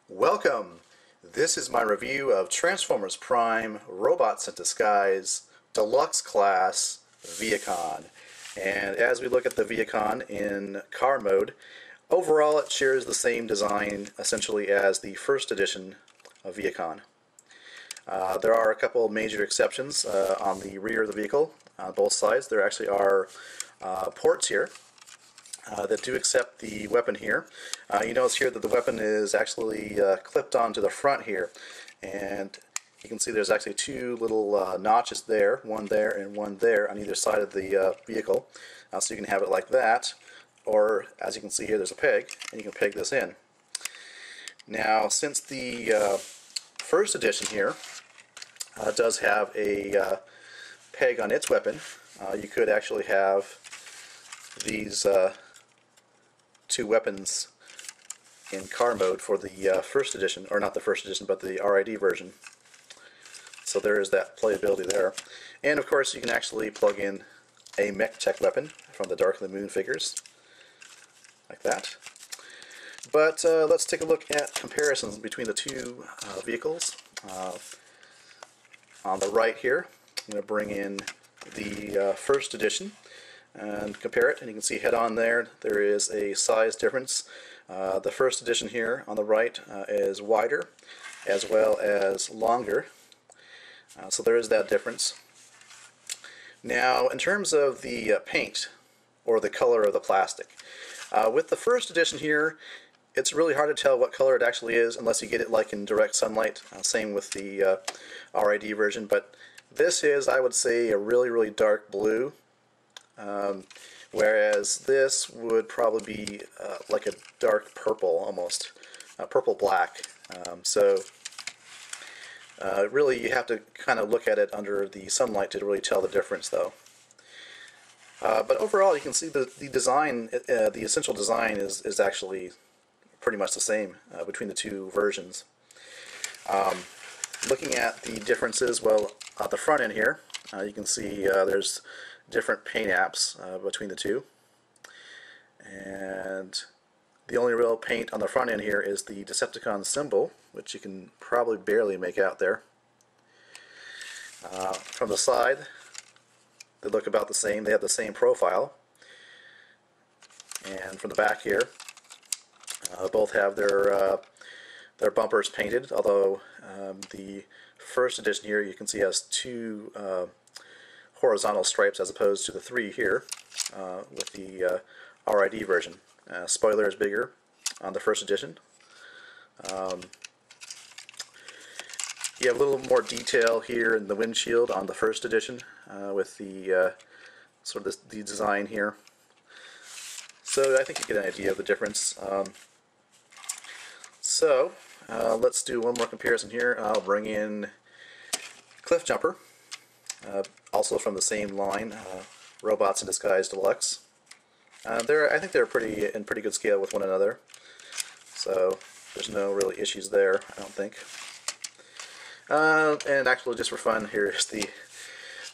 Welcome! This is my review of Transformers Prime Robots in Disguise Deluxe Class Vehicon. And as we look at the Vehicon in car mode, overall it shares the same design essentially as the first edition of Vehicon. There are a couple of major exceptions on the rear of the vehicle. On both sides there actually are ports here that do accept the weapon here. You notice here that the weapon is actually clipped onto the front here, and you can see there's actually two little notches there, one there and one there on either side of the vehicle. So you can have it like that, or as you can see here there's a peg, and you can peg this in. Now since the first edition here does have a peg on its weapon, you could actually have these two weapons in car mode for the first edition, or not the first edition, but the RiD version. So there is that playability there. And of course you can actually plug in a mech tech weapon from the Dark of the Moon figures, like that. But let's take a look at comparisons between the two vehicles. On the right here, I'm going to bring in the first edition and compare it, and you can see head on there is a size difference. The first edition here on the right is wider as well as longer, so there is that difference. Now in terms of the paint or the color of the plastic, with the first edition here it's really hard to tell what color it actually is unless you get it like in direct sunlight. Same with the RiD version, but this is, I would say, a really dark blue. Whereas this would probably be like a dark purple, almost purple black. So really you have to kind of look at it under the sunlight to really tell the difference, though. But overall you can see the design, the essential design is actually pretty much the same between the two versions. Looking at the differences, well, at the front end here you can see there's different paint apps between the two, and the only real paint on the front end here is the Decepticon symbol, which you can probably barely make out there. From the side they look about the same, they have the same profile, and from the back here both have their bumpers painted, although the first edition here you can see has two horizontal stripes as opposed to the three here with the RiD version. Spoiler is bigger on the first edition. You have a little more detail here in the windshield on the first edition with the sort of the design here. So I think you get an idea of the difference. Let's do one more comparison here. I'll bring in Cliff Jumper. Also from the same line, Robots in Disguise Deluxe. I think they're in pretty good scale with one another, so there's no really issues there, I don't think. And actually, just for fun, here is the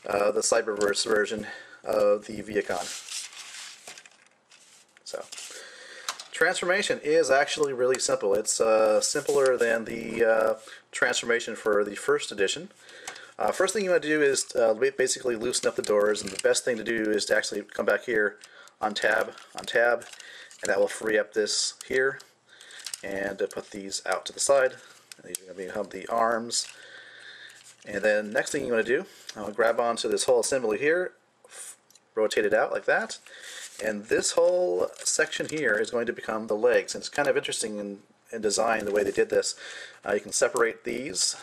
Cyberverse version of the Vehicon. So, transformation is actually really simple. It's simpler than the transformation for the first edition. First thing you want to do is basically loosen up the doors, and the best thing to do is to actually come back here on tab, and that will free up this here, and put these out to the side. And these are going to be the arms. And then next thing you want to do, grab onto this whole assembly here, rotate it out like that, and this whole section here is going to become the legs. And it's kind of interesting in design the way they did this. You can separate these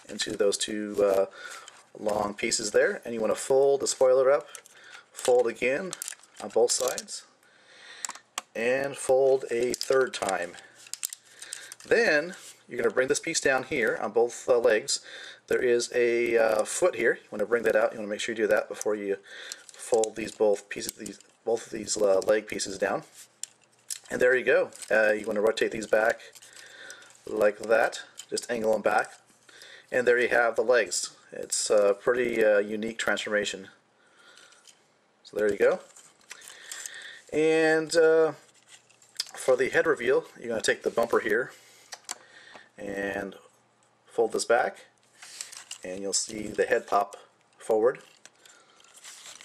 into those two long pieces there, and you want to fold the spoiler up, fold again on both sides, and fold a third time. Then you're going to bring this piece down here on both legs. There is a foot here. You want to bring that out. You want to make sure you do that before you fold both of these leg pieces down. And there you go. You want to rotate these back like that. Just angle them back. And there you have the legs. It's a pretty unique transformation. So there you go. And For the head reveal, you're going to take the bumper here and fold this back, and you'll see the head pop forward.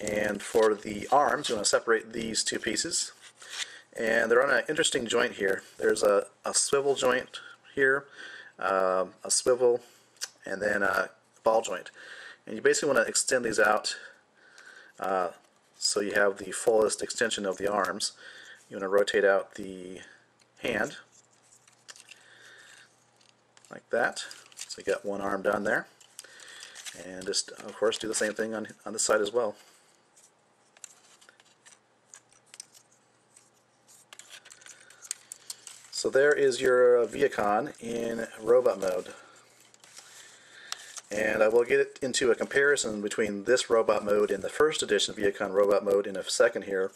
And for the arms, you want to separate these two pieces, and they're on an interesting joint here. There's a swivel joint here, a swivel, and then a ball joint. And you basically want to extend these out so you have the fullest extension of the arms. You want to rotate out the hand like that. So you got one arm done there. And just, of course, do the same thing on this side as well. So there is your Vehicon in robot mode. And I will get into a comparison between this robot mode and the first edition Vehicon robot mode in a second here.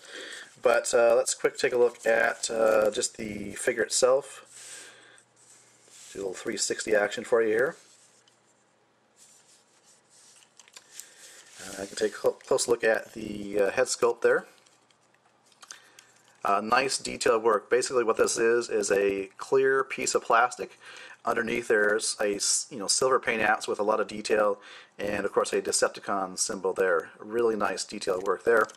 But let's quick take a look at just the figure itself. Do a little 360 action for you here. I can take a close look at the head sculpt there. Nice detailed work. Basically what this is a clear piece of plastic. Underneath there's a silver paint apps with a lot of detail, and of course a Decepticon symbol there. Really nice detailed work there.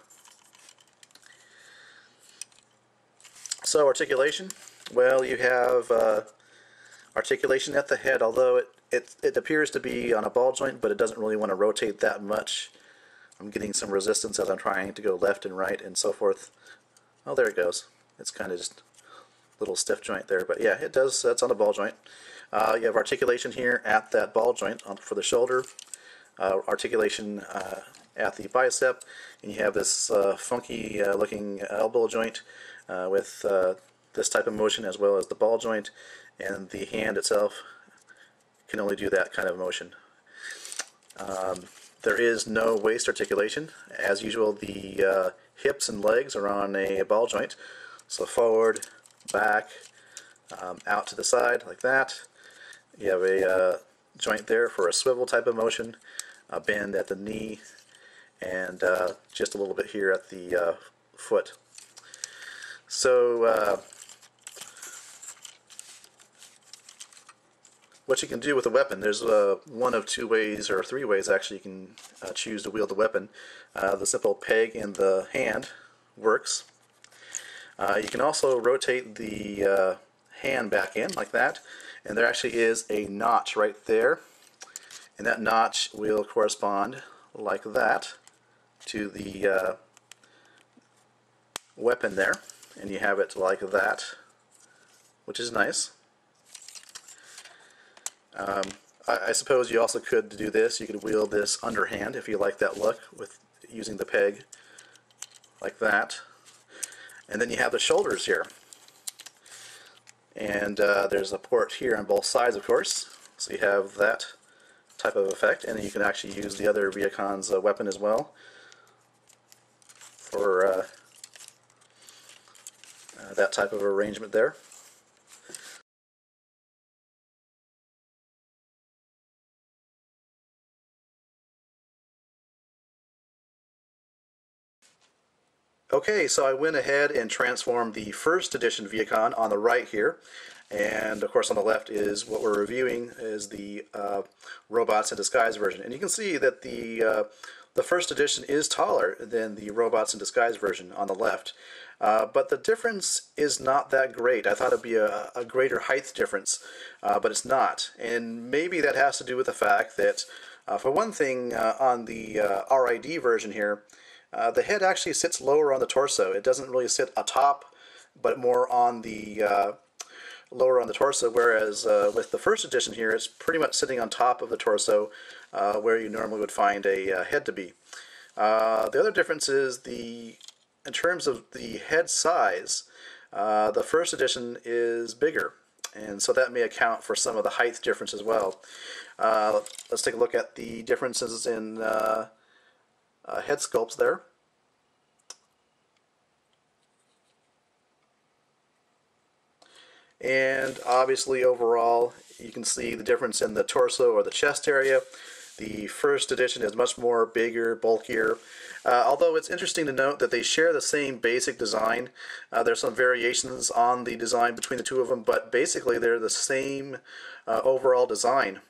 So articulation. Well, you have articulation at the head, although it appears to be on a ball joint, but it doesn't really want to rotate that much. I'm getting some resistance as I'm trying to go left and right and so forth. Oh, there it goes. It's kind of just a little stiff joint there, but yeah, it does. That's on a ball joint. You have articulation here at that ball joint for the shoulder, articulation at the bicep, and you have this funky looking elbow joint with this type of motion, as well as the ball joint, and the hand itself can only do that kind of motion. There is no waist articulation. As usual, the hips and legs are on a ball joint. So forward, back, out to the side like that. You have a joint there for a swivel type of motion, a bend at the knee, and just a little bit here at the foot. So what you can do with a weapon, there's one of two ways, or three ways actually, you can choose to wield the weapon. The simple peg in the hand works. You can also rotate the hand back in like that, and there actually is a notch right there, and that notch will correspond like that to the weapon there, and you have it like that, which is nice. I suppose you also could do this. You could wield this underhand if you like that look, with using the peg like that. And then you have the shoulders here. And there's a port here on both sides, of course. So you have that type of effect. And then you can actually use the other Vehicon's weapon as well for that type of arrangement there. Okay, so I went ahead and transformed the first edition Vehicon on the right here, and of course on the left is what we're reviewing, is the Robots in Disguise version. And you can see that the first edition is taller than the Robots in Disguise version on the left, but the difference is not that great. I thought it'd be a greater height difference, but it's not. And maybe that has to do with the fact that, for one thing, on the RiD version here, the head actually sits lower on the torso. It doesn't really sit atop, but more on the lower on the torso, whereas with the first edition here, it's pretty much sitting on top of the torso, where you normally would find a head to be. The other difference is in terms of the head size, the first edition is bigger, and so that may account for some of the height difference as well. Let's take a look at the differences in head sculpts there. And obviously overall you can see the difference in the torso or the chest area. The first edition is much more bigger, bulkier. Although it's interesting to note that they share the same basic design. There's some variations on the design between the two of them, but basically they're the same overall design.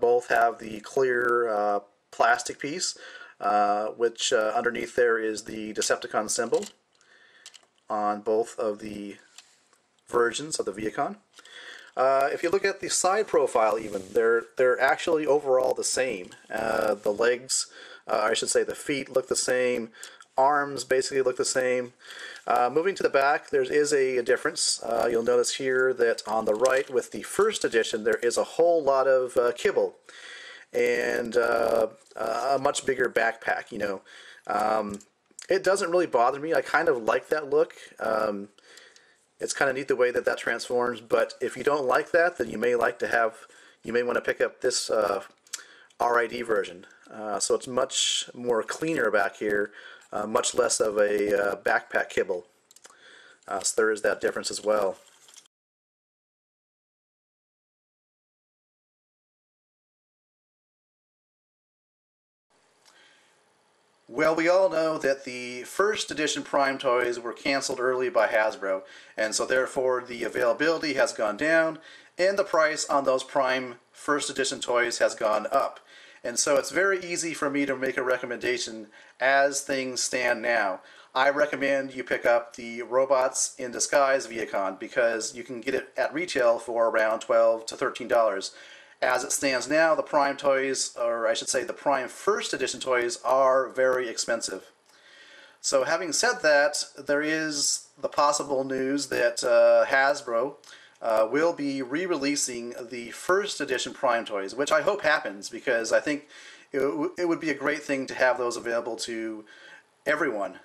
Both have the clear plastic piece, which underneath there is the Decepticon symbol on both of the versions of the Vehicon. If you look at the side profile even, they're actually overall the same. The legs, I should say the feet look the same, arms basically look the same. Moving to the back, there is a difference. You'll notice here that on the right with the first edition there is a whole lot of kibble and a much bigger backpack, you know. It doesn't really bother me. I kind of like that look. It's kind of neat the way that transforms, but if you don't like that, then you may want to pick up this RiD version. So it's much more cleaner back here, much less of a backpack kibble. So there is that difference as well. Well, we all know that the first edition Prime toys were canceled early by Hasbro, and so therefore the availability has gone down and the price on those Prime first edition toys has gone up. And so it's very easy for me to make a recommendation as things stand now. I recommend you pick up the Robots in Disguise Vehicon because you can get it at retail for around $12 to $13. As it stands now, the Prime toys, or I should say the Prime First Edition toys, are very expensive. So having said that, there is the possible news that Hasbro will be re-releasing the First Edition Prime toys, which I hope happens because I think it would be a great thing to have those available to everyone.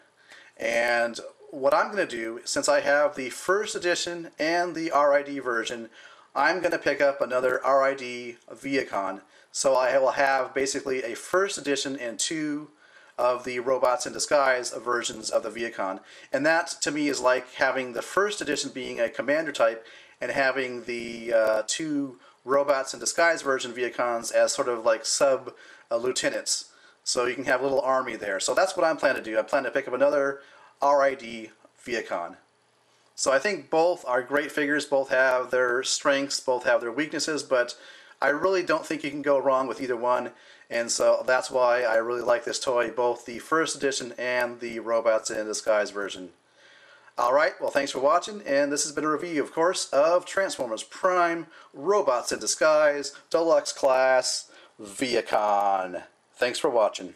And what I'm going to do, since I have the First Edition and the RiD version, I'm going to pick up another RiD Vehicon. So I will have basically a First Edition and two of the Robots in Disguise versions of the Vehicon. And that, to me, is like having the First Edition being a commander type and having the two Robots in Disguise version Vehicons as sort of like sub-lieutenants. So you can have a little army there. So that's what I'm planning to do. I plan to pick up another RiD Vehicon. So I think both are great figures, both have their strengths, both have their weaknesses, but I really don't think you can go wrong with either one, and so that's why I really like this toy, both the First Edition and the Robots in Disguise version. Alright, well thanks for watching, and this has been a review, of course, of Transformers Prime, Robots in Disguise, Deluxe Class, Vehicon. Thanks for watching.